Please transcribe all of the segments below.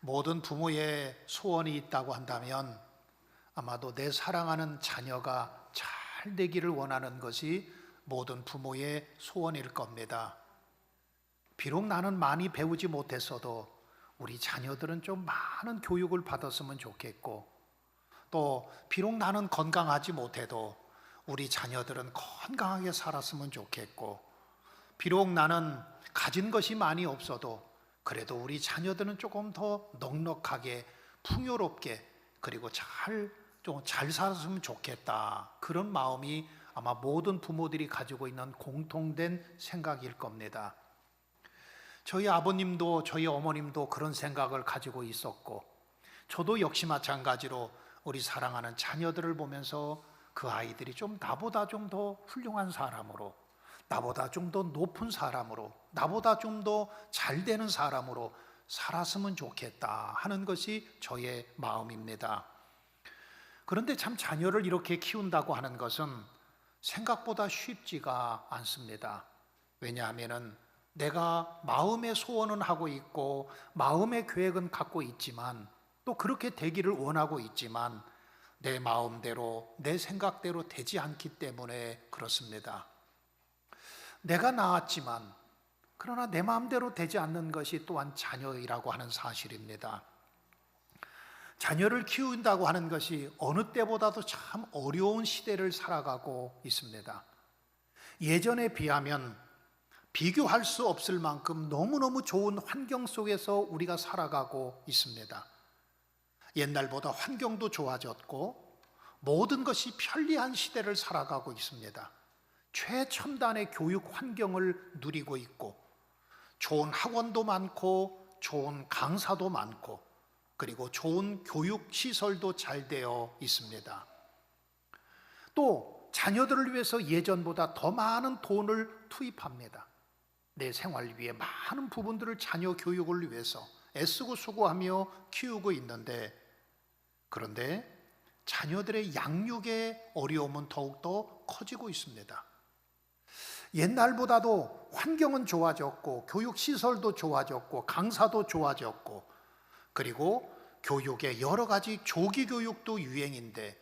모든 부모의 소원이 있다고 한다면 아마도 내 사랑하는 자녀가 잘 되기를 원하는 것이 모든 부모의 소원일 겁니다. 비록 나는 많이 배우지 못했어도 우리 자녀들은 좀 많은 교육을 받았으면 좋겠고, 또 비록 나는 건강하지 못해도 우리 자녀들은 건강하게 살았으면 좋겠고, 비록 나는 가진 것이 많이 없어도 그래도 우리 자녀들은 조금 더 넉넉하게 풍요롭게 그리고 잘 살았으면 좋겠다, 그런 마음이 아마 모든 부모들이 가지고 있는 공통된 생각일 겁니다. 저희 아버님도 저희 어머님도 그런 생각을 가지고 있었고, 저도 역시 마찬가지로 우리 사랑하는 자녀들을 보면서 그 아이들이 좀 나보다 좀 더 훌륭한 사람으로, 나보다 좀 더 높은 사람으로, 나보다 좀 더 잘 되는 사람으로 살았으면 좋겠다 하는 것이 저의 마음입니다. 그런데 참 자녀를 이렇게 키운다고 하는 것은 생각보다 쉽지가 않습니다. 왜냐하면 내가 마음의 소원은 하고 있고 마음의 계획은 갖고 있지만, 또 그렇게 되기를 원하고 있지만 내 마음대로 내 생각대로 되지 않기 때문에 그렇습니다. 내가 낳았지만 그러나 내 마음대로 되지 않는 것이 또한 자녀이라고 하는 사실입니다. 자녀를 키운다고 하는 것이 어느 때보다도 참 어려운 시대를 살아가고 있습니다. 예전에 비하면 비교할 수 없을 만큼 너무너무 좋은 환경 속에서 우리가 살아가고 있습니다. 옛날보다 환경도 좋아졌고 모든 것이 편리한 시대를 살아가고 있습니다. 최첨단의 교육 환경을 누리고 있고, 좋은 학원도 많고 좋은 강사도 많고, 그리고 좋은 교육 시설도 잘 되어 있습니다. 또 자녀들을 위해서 예전보다 더 많은 돈을 투입합니다. 내 생활 위해 많은 부분들을 자녀 교육을 위해서 애쓰고 수고하며 키우고 있는데, 그런데 자녀들의 양육의 어려움은 더욱더 커지고 있습니다. 옛날보다도 환경은 좋아졌고 교육시설도 좋아졌고 강사도 좋아졌고, 그리고 교육의 여러 가지 조기 교육도 유행인데,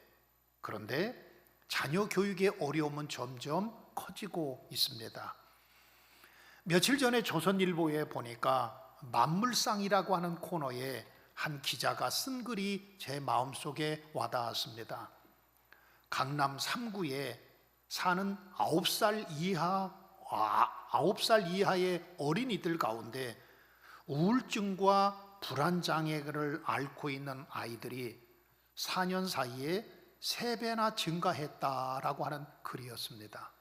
그런데 자녀 교육의 어려움은 점점 커지고 있습니다. 며칠 전에 조선일보에 보니까 만물상이라고 하는 코너에 한 기자가 쓴 글이 제 마음속에 와닿았습니다. 강남 3구에 사는 9살 이하의 어린이들 가운데 우울증과 불안장애를 앓고 있는 아이들이 4년 사이에 3배나 증가했다라고 하는 글이었습니다.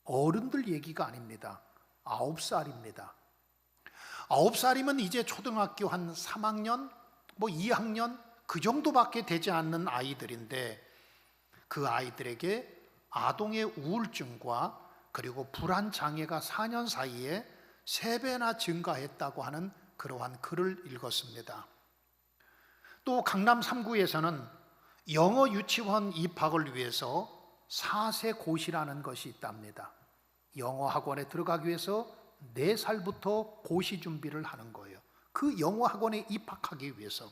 어른들 얘기가 아닙니다. 9살입니다. 9살이면 이제 초등학교 한 3학년, 2학년 그 정도밖에 되지 않는 아이들인데, 그 아이들에게 아동의 우울증과 그리고 불안장애가 4년 사이에 3배나 증가했다고 하는 그러한 글을 읽었습니다. 또 강남 3구에서는 영어 유치원 입학을 위해서 4세고시라는 것이 있답니다. 영어 학원에 들어가기 위해서 4살부터 고시 준비를 하는 거예요. 그 영어 학원에 입학하기 위해서.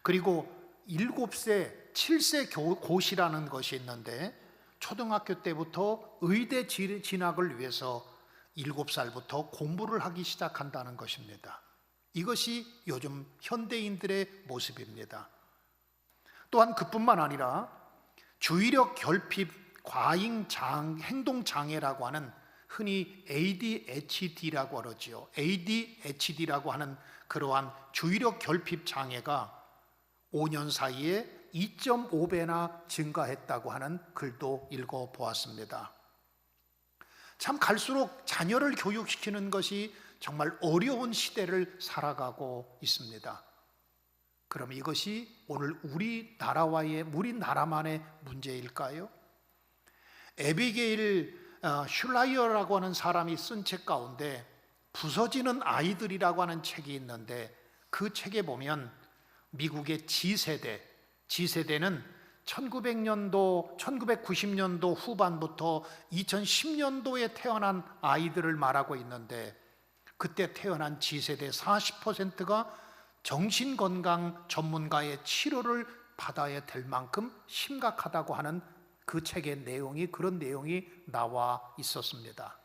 그리고 7세, 7세 고시라는 것이 있는데, 초등학교 때부터 의대 진학을 위해서 7살부터 공부를 하기 시작한다는 것입니다. 이것이 요즘 현대인들의 모습입니다. 또한 그뿐만 아니라 주의력 결핍 과잉 행동장애라고 하는, 흔히 ADHD라고 그러지요. ADHD라고 하는 그러한 주의력 결핍 장애가 5년 사이에 2.5배나 증가했다고 하는 글도 읽어보았습니다. 참 갈수록 자녀를 교육시키는 것이 정말 어려운 시대를 살아가고 있습니다. 그럼 이것이 오늘 우리나라만의 문제일까요? 에비게일 슐라이어라고 하는 사람이 쓴 책 가운데 부서지는 아이들이라고 하는 책이 있는데, 그 책에 보면 미국의 G세대는 1990년도 후반부터 2010년도에 태어난 아이들을 말하고 있는데, 그때 태어난 G세대 40%가 정신건강 전문가의 치료를 받아야 될 만큼 심각하다고 하는 그 책의 내용이, 그런 내용이 나와 있었습니다.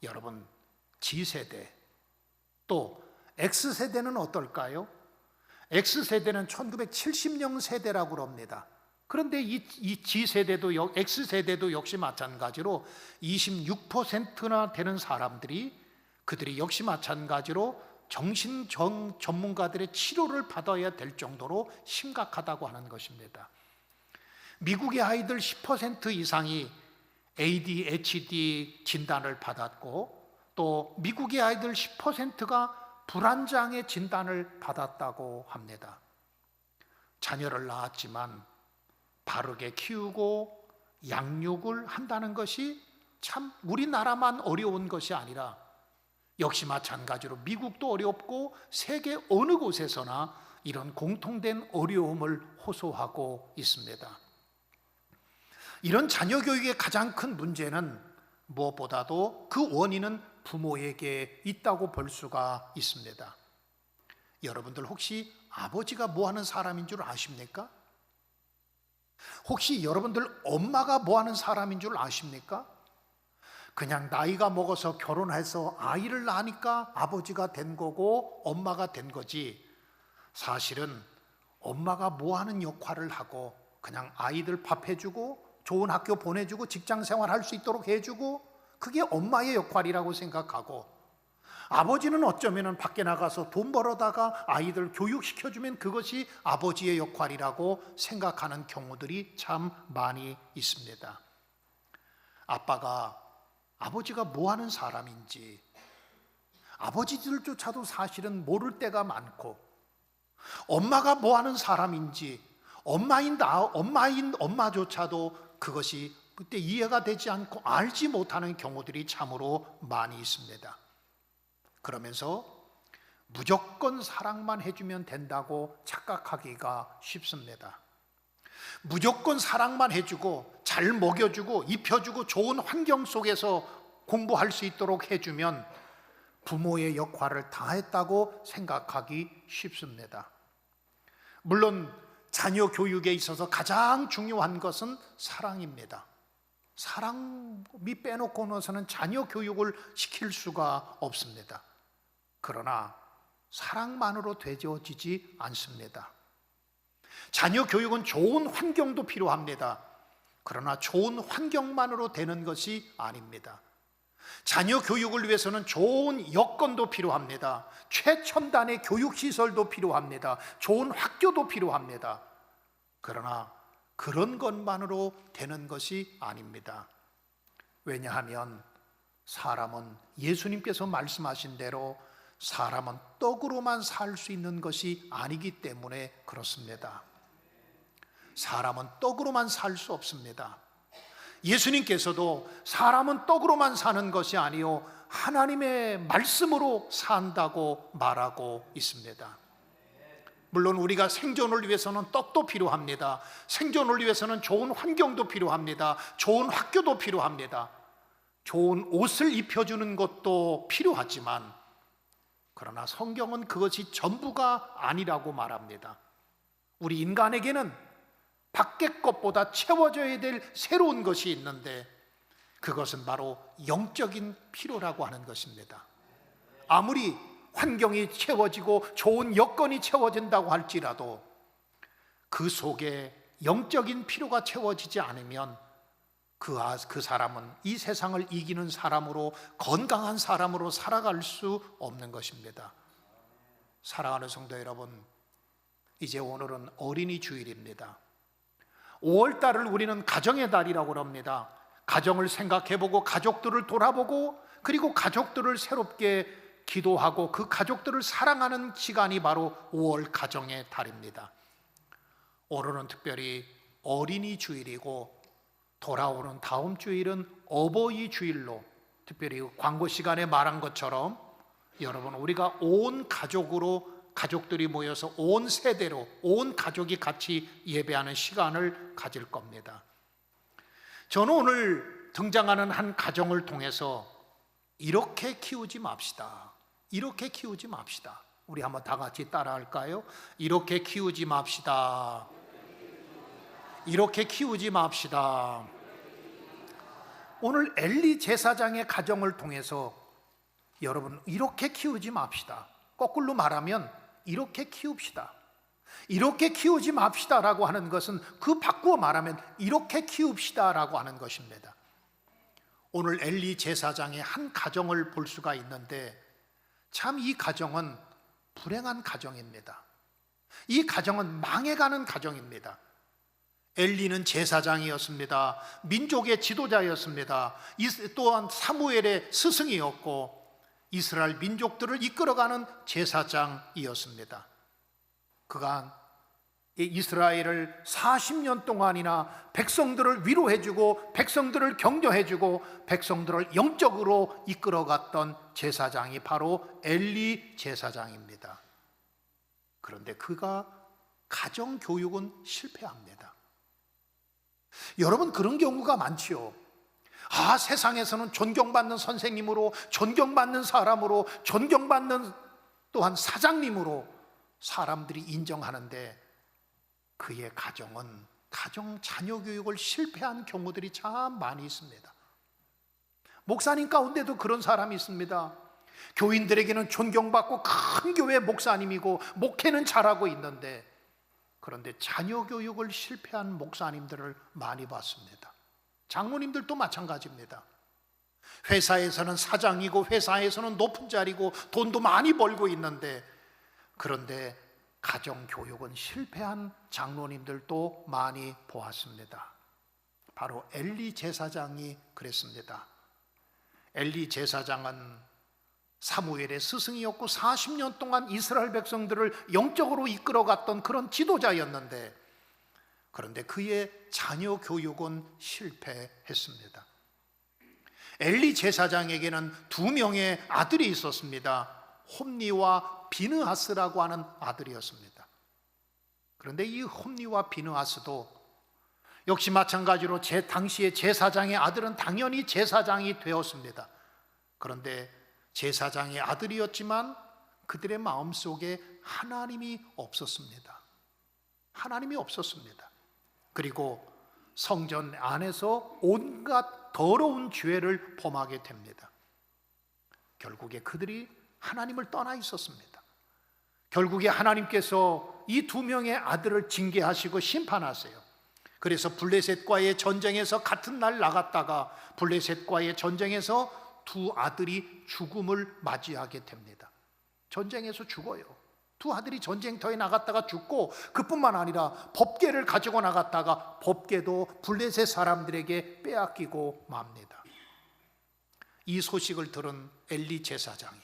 여러분, G세대 또 X세대는 어떨까요? X세대는 1970년 세대라고 합니다. 그런데 이 G세대도 X세대도 역시 마찬가지로 26%나 되는 사람들이, 그들이 역시 마찬가지로 정신 전문가들의 치료를 받아야 될 정도로 심각하다고 하는 것입니다. 미국의 아이들 10% 이상이 ADHD 진단을 받았고, 또 미국의 아이들 10%가 불안장애 진단을 받았다고 합니다. 자녀를 낳았지만 바르게 키우고 양육을 한다는 것이 참 우리나라만 어려운 것이 아니라 역시 마찬가지로 미국도 어렵고 세계 어느 곳에서나 이런 공통된 어려움을 호소하고 있습니다. 이런 자녀 교육의 가장 큰 문제는 무엇보다도 그 원인은 부모에게 있다고 볼 수가 있습니다. 여러분들 혹시 아버지가 뭐 하는 사람인 줄 아십니까? 혹시 여러분들 엄마가 뭐 하는 사람인 줄 아십니까? 그냥 나이가 먹어서 결혼해서 아이를 낳으니까 아버지가 된 거고 엄마가 된 거지, 사실은 엄마가 뭐 하는 역할을 하고 그냥 아이들 밥 해주고 좋은 학교 보내주고 직장 생활할 수 있도록 해주고, 그게 엄마의 역할이라고 생각하고, 아버지는 어쩌면 밖에 나가서 돈 벌어다가 아이들 교육시켜주면 그것이 아버지의 역할이라고 생각하는 경우들이 참 많이 있습니다. 아버지가 뭐 하는 사람인지 아버지들조차도 사실은 모를 때가 많고, 엄마가 뭐 하는 사람인지 엄마조차도 그것이 그때 이해가 되지 않고 알지 못하는 경우들이 참으로 많이 있습니다. 그러면서 무조건 사랑만 해주면 된다고 착각하기가 쉽습니다. 무조건 사랑만 해주고 잘 먹여주고 입혀주고 좋은 환경 속에서 공부할 수 있도록 해주면 부모의 역할을 다했다고 생각하기 쉽습니다. 물론 자녀 교육에 있어서 가장 중요한 것은 사랑입니다. 사랑이 빼놓고 나서는 자녀 교육을 시킬 수가 없습니다. 그러나 사랑만으로 되어지지 않습니다. 자녀 교육은 좋은 환경도 필요합니다. 그러나 좋은 환경만으로 되는 것이 아닙니다. 자녀 교육을 위해서는 좋은 여건도 필요합니다. 최첨단의 교육시설도 필요합니다. 좋은 학교도 필요합니다. 그러나 그런 것만으로 되는 것이 아닙니다. 왜냐하면 사람은, 예수님께서 말씀하신 대로 사람은 떡으로만 살 수 있는 것이 아니기 때문에 그렇습니다. 사람은 떡으로만 살 수 없습니다. 예수님께서도 사람은 떡으로만 사는 것이 아니요 하나님의 말씀으로 산다고 말하고 있습니다. 물론 우리가 생존을 위해서는 떡도 필요합니다. 생존을 위해서는 좋은 환경도 필요합니다. 좋은 학교도 필요합니다. 좋은 옷을 입혀주는 것도 필요하지만, 그러나 성경은 그것이 전부가 아니라고 말합니다. 우리 인간에게는 밖의 것보다 채워져야 될 새로운 것이 있는데, 그것은 바로 영적인 필요라고 하는 것입니다. 아무리 환경이 채워지고 좋은 여건이 채워진다고 할지라도 그 속에 영적인 필요가 채워지지 않으면 그 사람은 이 세상을 이기는 사람으로, 건강한 사람으로 살아갈 수 없는 것입니다. 사랑하는 성도 여러분, 이제 오늘은 어린이 주일입니다. 5월달을 우리는 가정의 달이라고 합니다. 가정을 생각해보고 가족들을 돌아보고, 그리고 가족들을 새롭게 기도하고 그 가족들을 사랑하는 시간이 바로 5월 가정의 달입니다. 오늘은 특별히 어린이 주일이고, 돌아오는 다음 주일은 어버이 주일로, 특별히 광고 시간에 말한 것처럼 여러분, 우리가 온 가족들이 모여서 온 세대로, 온 가족이 같이 예배하는 시간을 가질 겁니다. 저는 오늘 등장하는 한 가정을 통해서 이렇게 키우지 맙시다, 이렇게 키우지 맙시다, 우리 한번 다 같이 따라할까요? 이렇게 키우지 맙시다. 이렇게 키우지 맙시다. 오늘 엘리 제사장의 가정을 통해서 여러분, 이렇게 키우지 맙시다. 거꾸로 말하면 이렇게 키웁시다. 이렇게 키우지 맙시다라고 하는 것은 그 바꾸어 말하면 이렇게 키웁시다라고 하는 것입니다. 오늘 엘리 제사장의 한 가정을 볼 수가 있는데 참 이 가정은 불행한 가정입니다. 이 가정은 망해가는 가정입니다. 엘리는 제사장이었습니다. 민족의 지도자였습니다. 또한 사무엘의 스승이었고 이스라엘 민족들을 이끌어가는 제사장이었습니다. 그가 이스라엘을 40년 동안이나 백성들을 위로해주고 백성들을 격려해주고 백성들을 영적으로 이끌어갔던 제사장이 바로 엘리 제사장입니다. 그런데 그가 가정교육은 실패합니다. 여러분, 그런 경우가 많지요. 세상에서는 존경받는 선생님으로, 존경받는 사람으로, 존경받는 또한 사장님으로 사람들이 인정하는데 그의 가정은 가정 자녀 교육을 실패한 경우들이 참 많이 있습니다. 목사님 가운데도 그런 사람이 있습니다. 교인들에게는 존경받고 큰 교회 목사님이고 목회는 잘하고 있는데 그런데 자녀 교육을 실패한 목사님들을 많이 봤습니다. 장로님들도 마찬가지입니다. 회사에서는 사장이고 회사에서는 높은 자리고 돈도 많이 벌고 있는데 그런데 가정교육은 실패한 장로님들도 많이 보았습니다. 바로 엘리 제사장이 그랬습니다. 엘리 제사장은 사무엘의 스승이었고 40년 동안 이스라엘 백성들을 영적으로 이끌어갔던 그런 지도자였는데 그런데 그의 자녀 교육은 실패했습니다. 엘리 제사장에게는 2명의 아들이 있었습니다. 홈니와 비느하스라고 하는 아들이었습니다. 그런데 이 홈니와 비느하스도 역시 마찬가지로 당시의 제사장의 아들은 당연히 제사장이 되었습니다. 그런데 제사장의 아들이었지만 그들의 마음속에 하나님이 없었습니다. 하나님이 없었습니다. 그리고 성전 안에서 온갖 더러운 죄를 범하게 됩니다. 결국에 그들이 하나님을 떠나 있었습니다. 결국에 하나님께서 이 2명의 아들을 징계하시고 심판하세요. 그래서 블레셋과의 전쟁에서 같은 날 나갔다가 블레셋과의 전쟁에서 2 아들이 죽음을 맞이하게 됩니다. 전쟁에서 죽어요. 2 아들이 전쟁터에 나갔다가 죽고 그뿐만 아니라 법궤를 가지고 나갔다가 법궤도 블레셋 사람들에게 빼앗기고 맙니다. 이 소식을 들은 엘리 제사장이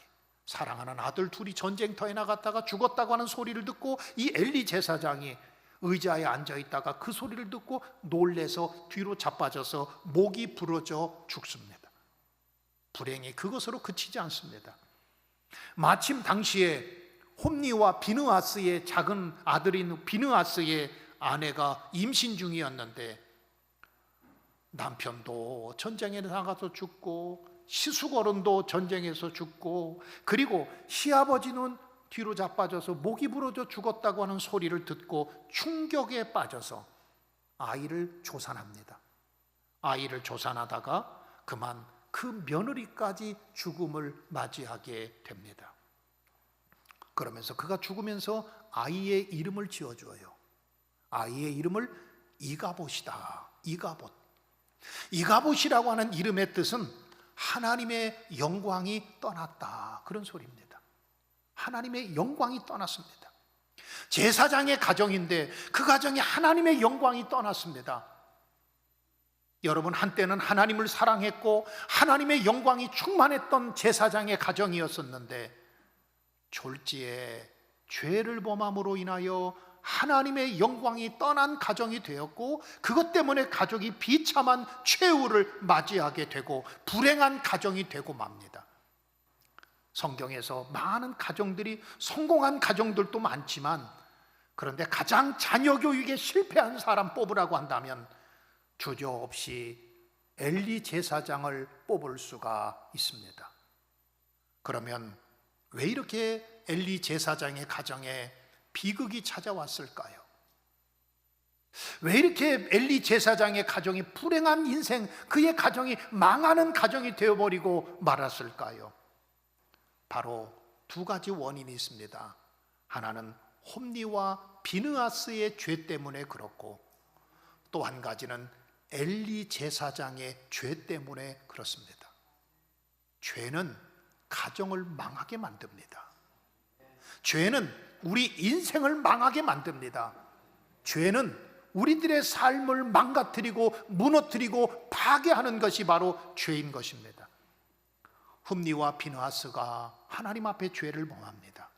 사랑하는 아들 2이 전쟁터에 나갔다가 죽었다고 하는 소리를 듣고 이 엘리 제사장이 의자에 앉아있다가 그 소리를 듣고 놀래서 뒤로 자빠져서 목이 부러져 죽습니다. 불행이 그것으로 그치지 않습니다. 마침 당시에 홈니와 비느하스의 작은 아들인 비느하스의 아내가 임신 중이었는데 남편도 전쟁에 나가서 죽고 시수거른도 전쟁에서 죽고 그리고 시아버지는 뒤로 자빠져서 목이 부러져 죽었다고 하는 소리를 듣고 충격에 빠져서 아이를 조산합니다. 아이를 조산하다가 그만 그 며느리까지 죽음을 맞이하게 됩니다. 그러면서 그가 죽으면서 아이의 이름을 지어줘요. 아이의 이름을 이가봇이다. 이가봇. 이가봇이라고 하는 이름의 뜻은 하나님의 영광이 떠났다, 그런 소리입니다. 하나님의 영광이 떠났습니다. 제사장의 가정인데 그 가정에 하나님의 영광이 떠났습니다. 여러분, 한때는 하나님을 사랑했고 하나님의 영광이 충만했던 제사장의 가정이었었는데 졸지에 죄를 범함으로 인하여 하나님의 영광이 떠난 가정이 되었고 그것 때문에 가족이 비참한 최후를 맞이하게 되고 불행한 가정이 되고 맙니다. 성경에서 많은 가정들이 성공한 가정들도 많지만 그런데 가장 자녀 교육에 실패한 사람 뽑으라고 한다면 주저없이 엘리 제사장을 뽑을 수가 있습니다. 그러면 왜 이렇게 엘리 제사장의 가정에 비극이 찾아왔을까요? 왜 이렇게 엘리 제사장의 가정이 불행한 인생, 그의 가정이 망하는 가정이 되어버리고 말았을까요? 바로 두 가지 원인이 있습니다. 하나는 홈니와 비느하스의 죄 때문에 그렇고, 또 한 가지는 엘리 제사장의 죄 때문에 그렇습니다. 죄는 가정을 망하게 만듭니다. 죄는 우리 인생을 망하게 만듭니다. 죄는 우리들의 삶을 망가뜨리고 무너뜨리고 파괴하는 것이 바로 죄인 것입니다. 홈니와 비느하스가 하나님 앞에 죄를 범합니다.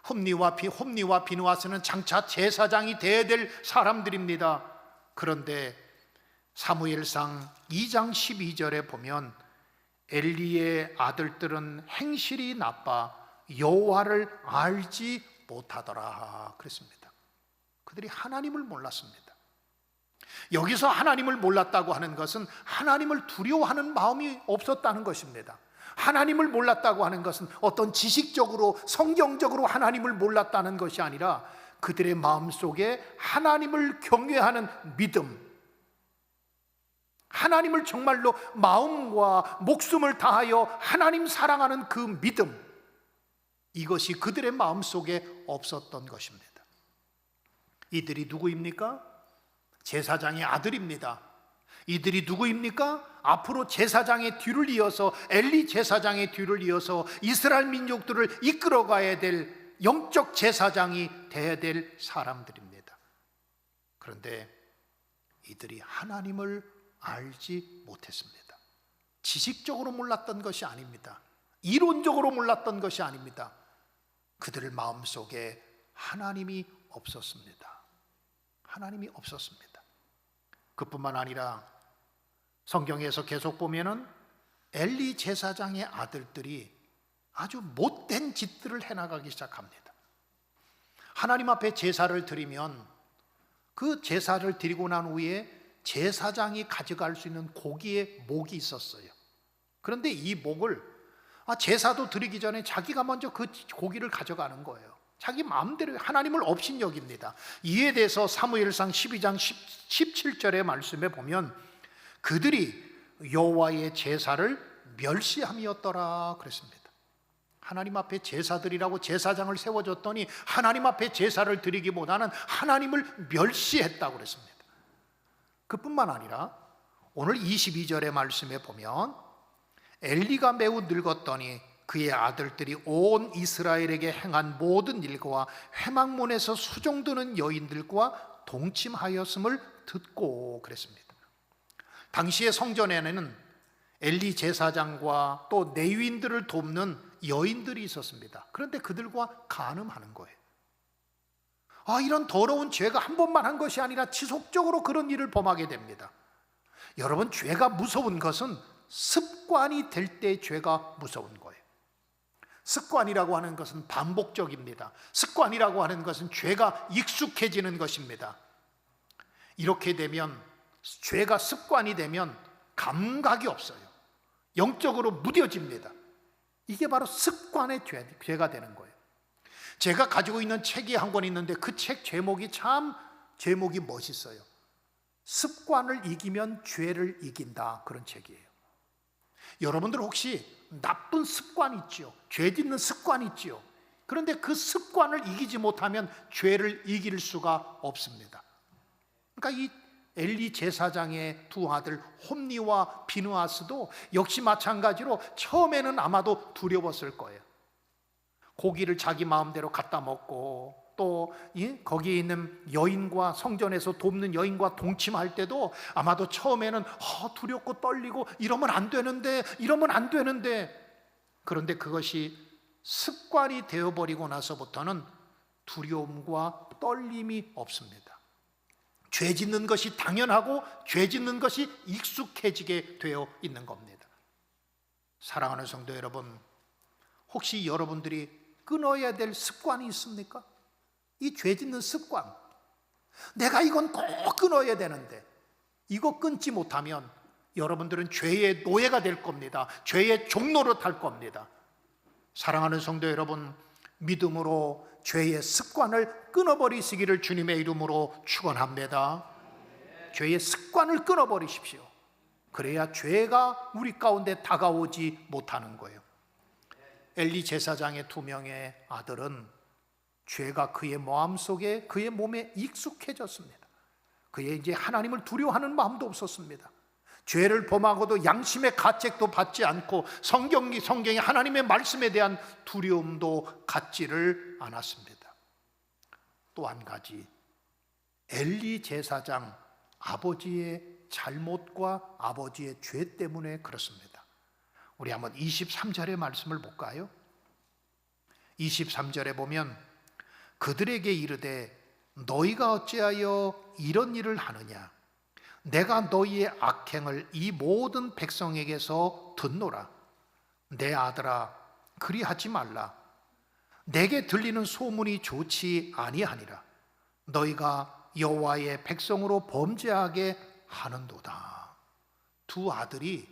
홈니와 비느하스는 장차 제사장이 되어야 될 사람들입니다. 그런데 사무엘상 2장 12절에 보면 엘리의 아들들은 행실이 나빠 여호와를 알지 못하더라 그랬습니다. 그들이 하나님을 몰랐습니다. 여기서 하나님을 몰랐다고 하는 것은 하나님을 두려워하는 마음이 없었다는 것입니다. 하나님을 몰랐다고 하는 것은 어떤 지식적으로 성경적으로 하나님을 몰랐다는 것이 아니라 그들의 마음속에 하나님을 경외하는 믿음, 하나님을 정말로 마음과 목숨을 다하여 하나님 사랑하는 그 믿음, 이것이 그들의 마음속에 없었던 것입니다. 이들이 누구입니까? 제사장의 아들입니다. 이들이 누구입니까? 앞으로 제사장의 뒤를 이어서, 엘리 제사장의 뒤를 이어서 이스라엘 민족들을 이끌어가야 될 영적 제사장이 되어야 될 사람들입니다. 그런데 이들이 하나님을 알지 못했습니다. 지식적으로 몰랐던 것이 아닙니다. 이론적으로 몰랐던 것이 아닙니다. 그들의 마음속에 하나님이 없었습니다. 하나님이 없었습니다. 그뿐만 아니라 성경에서 계속 보면은 엘리 제사장의 아들들이 아주 못된 짓들을 해나가기 시작합니다. 하나님 앞에 제사를 드리면 그 제사를 드리고 난 후에 제사장이 가져갈 수 있는 고기의 목이 있었어요. 그런데 이 목을 제사도 드리기 전에 자기가 먼저 그 고기를 가져가는 거예요. 자기 마음대로 하나님을 업신여깁니다. 이에 대해서 사무엘상 12장 17절의 말씀에 보면 그들이 여호와의 제사를 멸시함이었더라 그랬습니다. 하나님 앞에 제사드리라고 제사장을 세워줬더니 하나님 앞에 제사를 드리기보다는 하나님을 멸시했다고 그랬습니다. 그뿐만 아니라 오늘 22절의 말씀에 보면 엘리가 매우 늙었더니 그의 아들들이 온 이스라엘에게 행한 모든 일과 회막문에서 수종드는 여인들과 동침하였음을 듣고 그랬습니다. 당시의 성전에는 엘리 제사장과 또 레위인들을 돕는 여인들이 있었습니다. 그런데 그들과 간음하는 거예요. 이런 더러운 죄가 한 번만 한 것이 아니라 지속적으로 그런 일을 범하게 됩니다. 여러분, 죄가 무서운 것은 습관이 될 때 죄가 무서운 거예요. 습관이라고 하는 것은 반복적입니다. 습관이라고 하는 것은 죄가 익숙해지는 것입니다. 이렇게 되면, 죄가 습관이 되면 감각이 없어요. 영적으로 무뎌집니다. 이게 바로 습관의 죄가 되는 거예요. 제가 가지고 있는 책이 한 권 있는데 그 책 제목이 제목이 멋있어요. 습관을 이기면 죄를 이긴다, 그런 책이에요. 여러분들 혹시 나쁜 습관 있지요? 죄 짓는 습관 있지요? 그런데 그 습관을 이기지 못하면 죄를 이길 수가 없습니다. 그러니까 이 엘리 제사장의 두 아들 홈니와 비느하스도 역시 마찬가지로 처음에는 아마도 두려웠을 거예요. 고기를 자기 마음대로 갖다 먹고 또 거기에 있는 여인과, 성전에서 돕는 여인과 동침할 때도 아마도 처음에는 두렵고 떨리고 이러면 안 되는데 그런데 그것이 습관이 되어버리고 나서부터는 두려움과 떨림이 없습니다. 죄 짓는 것이 당연하고 죄 짓는 것이 익숙해지게 되어 있는 겁니다. 사랑하는 성도 여러분, 혹시 여러분들이 끊어야 될 습관이 있습니까? 이 죄 짓는 습관, 내가 이건 꼭 끊어야 되는데 이거 끊지 못하면 여러분들은 죄의 노예가 될 겁니다. 죄의 종로로 탈 겁니다. 사랑하는 성도 여러분, 믿음으로 죄의 습관을 끊어버리시기를 주님의 이름으로 축원합니다. 죄의 습관을 끊어버리십시오. 그래야 죄가 우리 가운데 다가오지 못하는 거예요. 엘리 제사장의 2명의 아들은 죄가 그의 마음속에, 그의 몸에 익숙해졌습니다. 그의 이제 하나님을 두려워하는 마음도 없었습니다. 죄를 범하고도 양심의 가책도 받지 않고 성경이 하나님의 말씀에 대한 두려움도 갖지를 않았습니다. 또 한 가지, 엘리 제사장 아버지의 잘못과 아버지의 죄 때문에 그렇습니다. 우리 한번 23절의 말씀을 볼까요? 23절에 보면 그들에게 이르되 너희가 어찌하여 이런 일을 하느냐? 내가 너희의 악행을 이 모든 백성에게서 듣노라. 내 아들아, 그리하지 말라. 내게 들리는 소문이 좋지 아니하니라. 너희가 여호와의 백성으로 범죄하게 하는도다. 2 아들이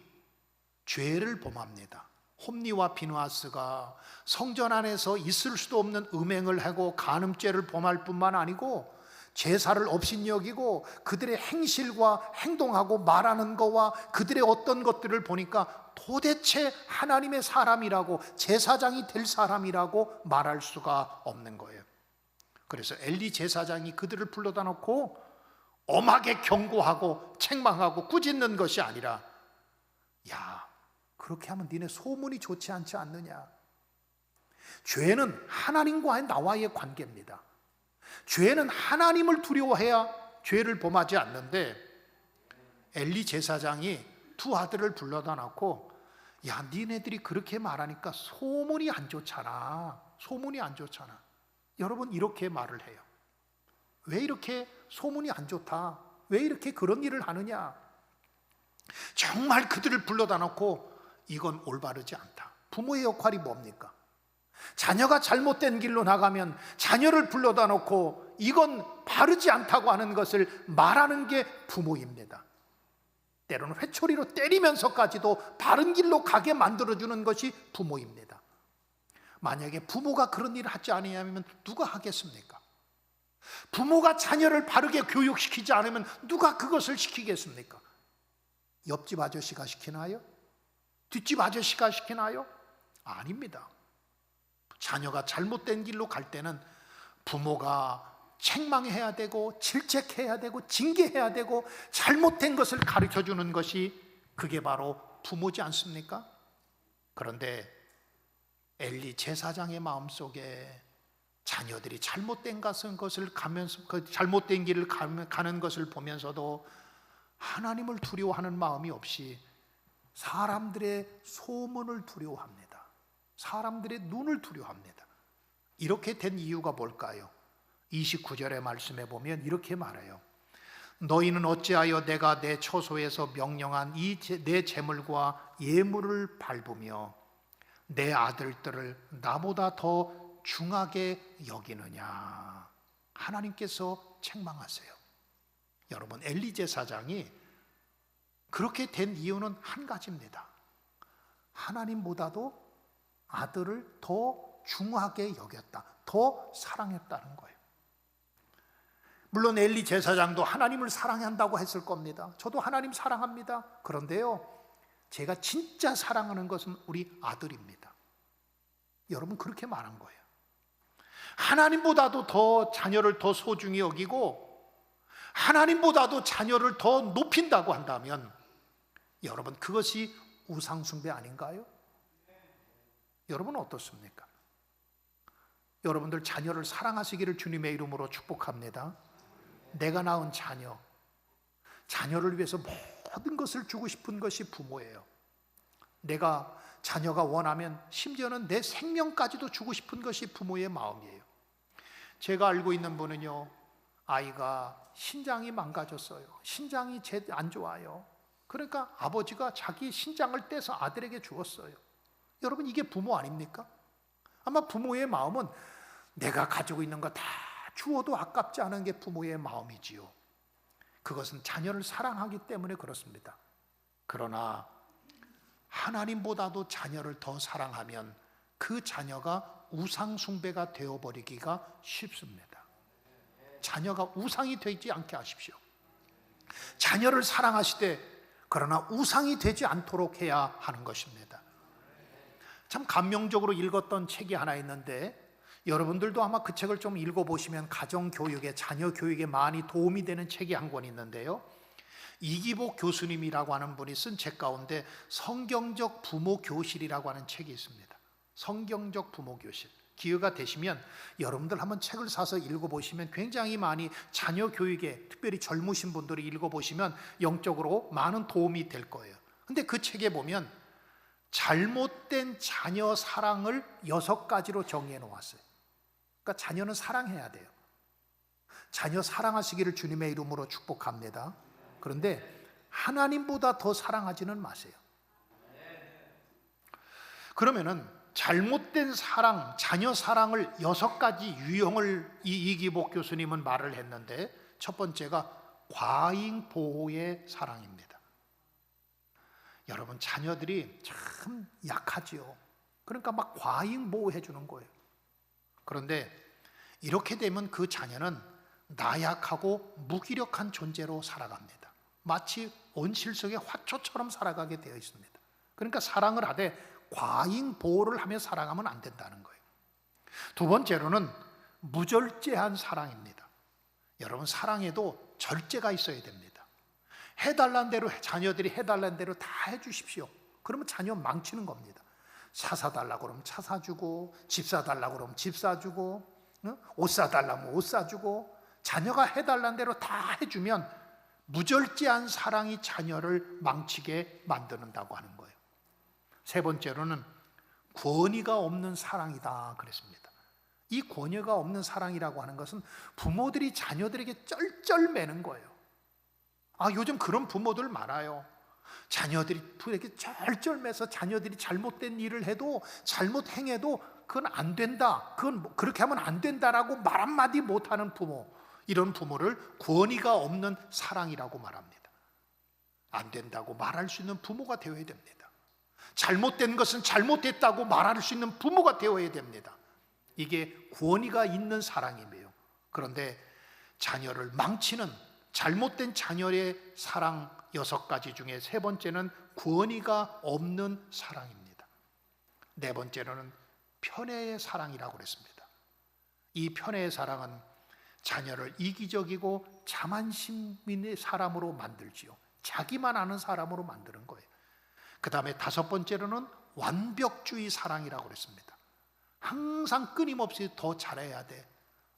죄를 범합니다. 홈니와 비누아스가 성전 안에서 있을 수도 없는 음행을 하고 간음죄를 범할 뿐만 아니고 제사를 업신여기고 그들의 행실과 행동하고 말하는 거와 그들의 어떤 것들을 보니까 도대체 하나님의 사람이라고, 제사장이 될 사람이라고 말할 수가 없는 거예요. 그래서 엘리 제사장이 그들을 불러다 놓고 엄하게 경고하고 책망하고 꾸짖는 것이 아니라, 야, 그렇게 하면 니네 소문이 좋지 않지 않느냐? 죄는 하나님과의 나와의 관계입니다. 죄는 하나님을 두려워해야 죄를 범하지 않는데, 엘리 제사장이 2 아들을 불러다 놓고, 야, 니네들이 그렇게 말하니까 소문이 안 좋잖아. 소문이 안 좋잖아. 여러분, 이렇게 말을 해요. 왜 이렇게 소문이 안 좋다? 왜 이렇게 그런 일을 하느냐? 정말 그들을 불러다 놓고 이건 올바르지 않다. 부모의 역할이 뭡니까? 자녀가 잘못된 길로 나가면 자녀를 불러다 놓고 이건 바르지 않다고 하는 것을 말하는 게 부모입니다. 때로는 회초리로 때리면서까지도 바른 길로 가게 만들어주는 것이 부모입니다. 만약에 부모가 그런 일을 하지 않으면 누가 하겠습니까? 부모가 자녀를 바르게 교육시키지 않으면 누가 그것을 시키겠습니까? 옆집 아저씨가 시키나요? 뒷집 아저씨가 시키나요? 아닙니다. 자녀가 잘못된 길로 갈 때는 부모가 책망해야 되고 질책해야 되고 징계해야 되고 잘못된 것을 가르쳐주는 것이, 그게 바로 부모지 않습니까? 그런데 엘리 제사장의 마음속에 자녀들이 잘못된 것을 가면서, 그 잘못된 길을 가는 것을 보면서도 하나님을 두려워하는 마음이 없이 사람들의 소문을 두려워합니다. 사람들의 눈을 두려워합니다. 이렇게 된 이유가 뭘까요? 29절의 말씀에 보면 이렇게 말해요. 너희는 어찌하여 내가 내 처소에서 명령한 이 내 재물과 예물을 밟으며 내 아들들을 나보다 더 중하게 여기느냐? 하나님께서 책망하세요. 여러분, 엘리 제사장이 그렇게 된 이유는 한 가지입니다. 하나님보다도 아들을 더 중하게 여겼다, 더 사랑했다는 거예요. 물론 엘리 제사장도 하나님을 사랑한다고 했을 겁니다. 저도 하나님 사랑합니다. 그런데요, 제가 진짜 사랑하는 것은 우리 아들입니다. 여러분, 그렇게 말한 거예요. 하나님보다도 더 자녀를 더 소중히 여기고 하나님보다도 자녀를 더 높인다고 한다면, 여러분, 그것이 우상숭배 아닌가요? 여러분 어떻습니까? 여러분들 자녀를 사랑하시기를 주님의 이름으로 축복합니다. 내가 낳은 자녀를 위해서 모든 것을 주고 싶은 것이 부모예요. 내가 자녀가 원하면 심지어는 내 생명까지도 주고 싶은 것이 부모의 마음이에요. 제가 알고 있는 분은요, 아이가 신장이 망가졌어요. 신장이 안 좋아요. 그러니까 아버지가 자기 신장을 떼서 아들에게 주었어요. 여러분, 이게 부모 아닙니까? 아마 부모의 마음은 내가 가지고 있는 거 다 주어도 아깝지 않은 게 부모의 마음이지요. 그것은 자녀를 사랑하기 때문에 그렇습니다. 그러나 하나님보다도 자녀를 더 사랑하면 그 자녀가 우상 숭배가 되어버리기가 쉽습니다. 자녀가 우상이 되지 않게 하십시오. 자녀를 사랑하시되 그러나 우상이 되지 않도록 해야 하는 것입니다. 참 감명적으로 읽었던 책이 하나 있는데, 여러분들도 아마 그 책을 좀 읽어보시면 가정교육에, 자녀교육에 많이 도움이 되는 책이 한 권 있는데요, 이기복 교수님이라고 하는 분이 쓴 책 가운데 성경적 부모 교실이라고 하는 책이 있습니다. 성경적 부모 교실. 기회가 되시면 여러분들 한번 책을 사서 읽어보시면 굉장히 많이 자녀 교육에, 특별히 젊으신 분들이 읽어보시면 영적으로 많은 도움이 될 거예요. 근데 그 책에 보면 잘못된 자녀 사랑을 6가지로 정리해 놓았어요. 그러니까 자녀는 사랑해야 돼요. 자녀 사랑하시기를 주님의 이름으로 축복합니다. 그런데 하나님보다 더 사랑하지는 마세요. 그러면은 잘못된 사랑, 자녀 사랑을 6가지 유형을 이기복 교수님은 말을 했는데, 첫 번째가 과잉 보호의 사랑입니다. 여러분, 자녀들이 참 약하지요. 그러니까 막 과잉 보호해 주는 거예요. 그런데 이렇게 되면 그 자녀는 나약하고 무기력한 존재로 살아갑니다. 마치 온실속의 화초처럼 살아가게 되어 있습니다. 그러니까 사랑을 하되 과잉 보호를 하며 사랑하면 안 된다는 거예요. 두 번째로는 무절제한 사랑입니다. 여러분, 사랑에도 절제가 있어야 됩니다. 해달란 대로, 자녀들이 해달란 대로 다 해주십시오. 그러면 자녀 망치는 겁니다. 차 사달라고 그러면 차 사주고, 집 사달라고 그러면 집 사주고, 옷 사달라면 옷 사주고, 자녀가 해달란 대로 다 해주면 무절제한 사랑이 자녀를 망치게 만드는다고 하는 거예요. 세 번째로는 권위가 없는 사랑이다 그랬습니다. 이 권위가 없는 사랑이라고 하는 것은 부모들이 자녀들에게 쩔쩔매는 거예요. 요즘 그런 부모들 많아요. 자녀들이 부에게 쩔쩔매서 자녀들이 잘못된 일을 해도, 잘못 행해도 그건 안 된다, 그건 그렇게 하면 안 된다라고 말 한마디 못하는 부모, 이런 부모를 권위가 없는 사랑이라고 말합니다. 안 된다고 말할 수 있는 부모가 되어야 됩니다. 잘못된 것은 잘못됐다고 말할 수 있는 부모가 되어야 됩니다. 이게 권위가 있는 사랑이에요. 그런데 자녀를 망치는 잘못된 자녀의 사랑 6가지 중에 세 번째는 권위가 없는 사랑입니다. 네 번째로는 편애의 사랑이라고 그랬습니다. 이 편애의 사랑은 자녀를 이기적이고 자만심 있는 사람으로 만들지요. 자기만 아는 사람으로 만드는 거예요. 그 다음에 5번째로는 완벽주의 사랑이라고 그랬습니다. 항상 끊임없이 더 잘해야 돼.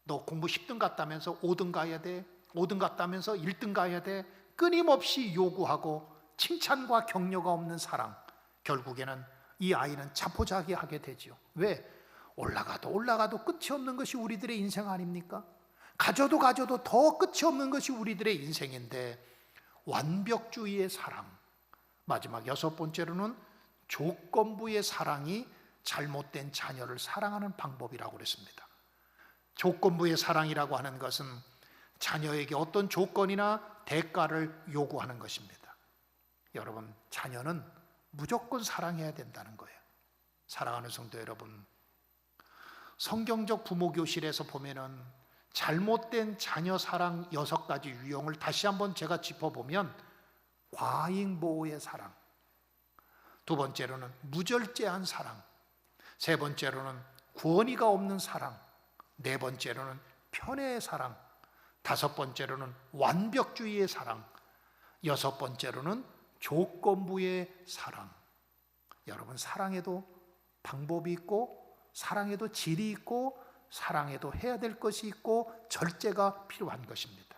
너 공부 10등 갔다면서 5등 가야 돼. 5등 갔다면서 1등 가야 돼. 끊임없이 요구하고 칭찬과 격려가 없는 사랑. 결국에는 이 아이는 자포자기하게 되지요. 왜? 올라가도 끝이 없는 것이 우리들의 인생 아닙니까? 가져도 더 끝이 없는 것이 우리들의 인생인데, 완벽주의의 사랑. 마지막 6번째로는 조건부의 사랑이 잘못된 자녀를 사랑하는 방법이라고 그랬습니다. 조건부의 사랑이라고 하는 것은 자녀에게 어떤 조건이나 대가를 요구하는 것입니다. 여러분, 자녀는 무조건 사랑해야 된다는 거예요. 사랑하는 성도 여러분, 성경적 부모 교실에서 보면은 잘못된 자녀 사랑 6가지 유형을 다시 한번 제가 짚어보면, 과잉 보호의 사랑, 두 번째로는 무절제한 사랑, 세 번째로는 권위가 없는 사랑, 네 번째로는 편애의 사랑, 5번째로는 완벽주의의 사랑, 6번째로는 조건부의 사랑. 여러분, 사랑에도 방법이 있고, 사랑에도 질이 있고, 사랑에도 해야 될 것이 있고, 절제가 필요한 것입니다.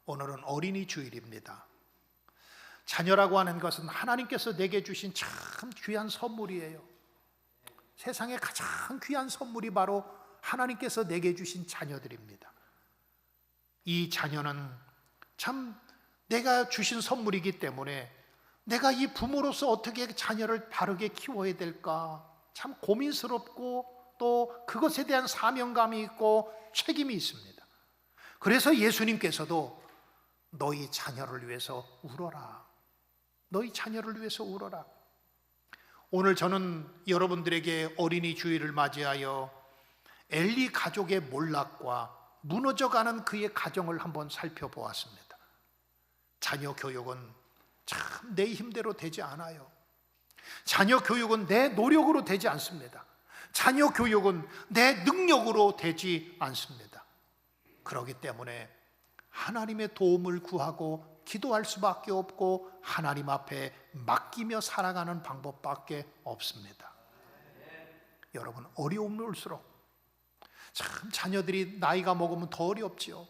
오늘은 어린이 주일입니다. 자녀라고 하는 것은 하나님께서 내게 주신 참 귀한 선물이에요. 세상에 가장 귀한 선물이 바로 하나님께서 내게 주신 자녀들입니다. 이 자녀는 참 내가 주신 선물이기 때문에 내가 이 부모로서 어떻게 자녀를 바르게 키워야 될까 참 고민스럽고, 또 그것에 대한 사명감이 있고 책임이 있습니다. 그래서 예수님께서도 너희 자녀를 위해서 울어라. 너희 자녀를 위해서 울어라. 오늘 저는 여러분들에게 어린이 주일을 맞이하여 엘리 가족의 몰락과 무너져가는 그의 가정을 한번 살펴보았습니다. 자녀 교육은 참 내 힘대로 되지 않아요. 자녀 교육은 내 노력으로 되지 않습니다. 자녀 교육은 내 능력으로 되지 않습니다. 그렇기 때문에 하나님의 도움을 구하고 기도할 수밖에 없고 하나님 앞에 맡기며 살아가는 방법밖에 없습니다. 여러분, 어려움이 올수록 참 자녀들이 나이가 먹으면 더 어렵지요.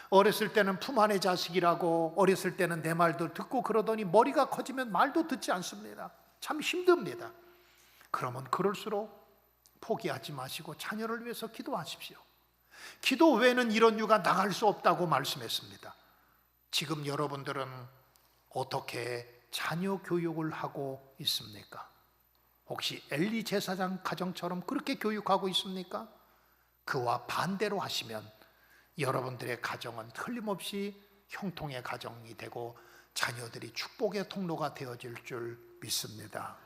어렸을 때는 품 안의 자식이라고, 어렸을 때는 내 말도 듣고 그러더니 머리가 커지면 말도 듣지 않습니다. 참 힘듭니다. 그러면 그럴수록 포기하지 마시고 자녀를 위해서 기도하십시오. 기도 외에는 이런 유가 나갈 수 없다고 말씀했습니다. 지금 여러분들은 어떻게 자녀 교육을 하고 있습니까? 혹시 엘리 제사장 가정처럼 그렇게 교육하고 있습니까? 그와 반대로 하시면 여러분들의 가정은 틀림없이 형통의 가정이 되고 자녀들이 축복의 통로가 되어질 줄 믿습니다.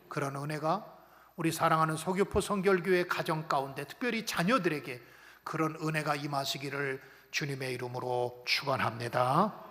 그런 은혜가 우리 사랑하는 서귀포 성결교회 가정 가운데 특별히 자녀들에게 그런 은혜가 임하시기를 주님의 이름으로 축원합니다.